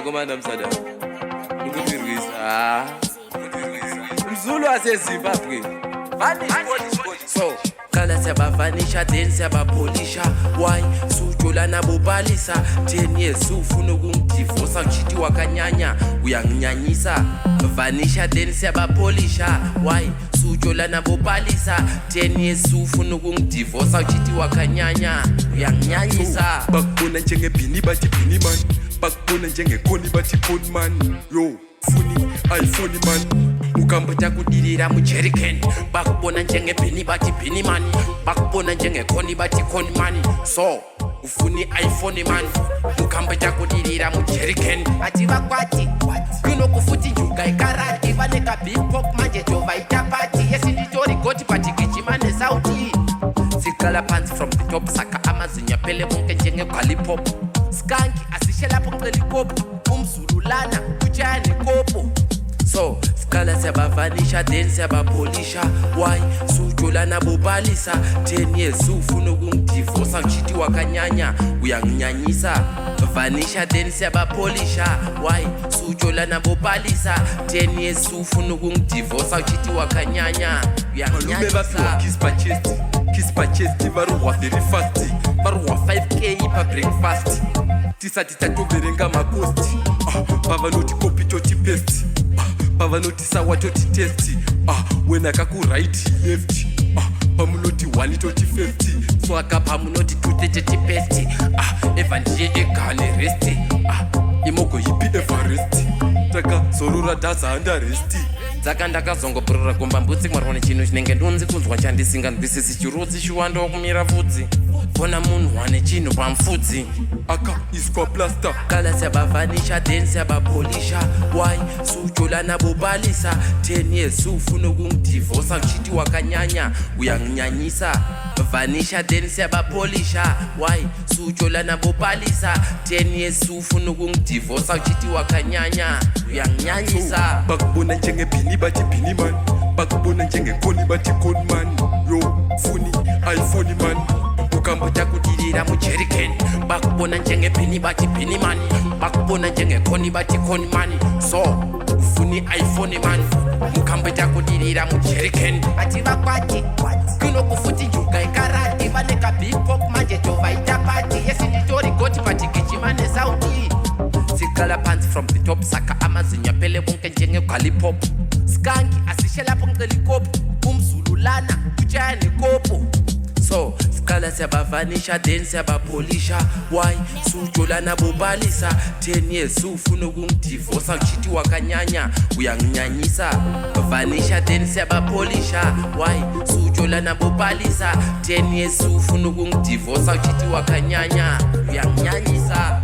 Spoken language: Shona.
Komanda Msada. Ukuvirisa. Mzulu waseZimbabwe. So kala siyabavanisha then siyabapolisha. Why sujola nabobalisa 10 years ufuna ukungidivorce uchiti wakanyanya uyanginyanyisa. Vanisha then siyabapolisha. Why sujola nabobalisa 10 years ufuna ukungidivorce uchiti wakanyanya uyanginyanyisa. Bakubona njengebhini bathi bhini man, bakubona njengekoni bathi koni man. Yo funi iPhone man, ukamba takudirira mujerrycan. Bakubona njengebhini bathi bhini man, bakubona njengekoni bathi koni man. So ufuni iPhone man, ukamba takudirira mujerrycan. Ati bakwati kunokufuti njuga ikarati vaneka big pop manje jova itapati yesinditori goti patikijimane sauti sikala phansi from the top saka amazinya phele bonke njengegwalipop skanki asishela lapho ngelikopho umzululana utshaya nekopo. So sikala siyabavanisha then siyabapolisha. Why sujola nabobalisa 10 years ufuna ukungidivorce uchiti wakanyanya uyanginyanyisa. Vanisha then siyabapolisha. Why sujola nabobalisa 10 years ufuna ukungidivorce uchiti wakanyanya uyanginyanyisa. kiss pa chest varuhwa very fast, Baruwa 5k pa breakfast. tisati tatoverenga maposti. Pavanoti copy toti paste, pavanoti sawa toti test. When akakuraiti left, pamunoti 1 toti 50. Swaka pamunoti 230 pesti. Eva ndiye egane resti. Imogo yipi Everest, taka zorora daza underresti. Dzaka ndakazongoburira gomba mbudzi mwarwane chinhu chinenge ndunzi kunzwa chandisinganzwisisi chirudzi chiwanda kumira vhudzi kona munhu wane chinhu pamfudzi aka iswa plaster. kala siyabavanisha then siyabapolisha. Why sujola nabobalisa 10 years ufuna ukungidivorce uchiti wakanyanya uyanginyanyisa. Vanisha then siyabapolisha. Why sujola nabobalisa 10 years ufuna ukungidivorce uchiti wakanyanya uyanginyanyisa. Bakubona njengebhini bathi bhini man, bakubona njengekoni bathi koni man. Yo funi iPhone man, ukamba takudirira mujerrycan. Bakubona njengebhini bathi bhini man, bakubona njengekoni bathi koni man. So ufuni iPhone man, ukamba takudirira mujerrycan. Ati bakwati kunokufuti njuga ikarati vaneka big pop manje jova itapati yesinditori goti patikijimane sauti sikala phansi from the top saka amazinya phele bonke njengegwalipop skanki asishela lapho ngelikopho umzululana utshaya nekopo. So sikala siyabavanisha then siyabapolisha. Why sujola nabobalisa 10 years ufuna ukungidivorce uchiti wakanyanya uyanginyanyisa. Vanisha then siyabapolisha. Why sujola nabobalisa 10 years ufuna ukungidivorce uchiti wakanyanya uyanginyanyisa.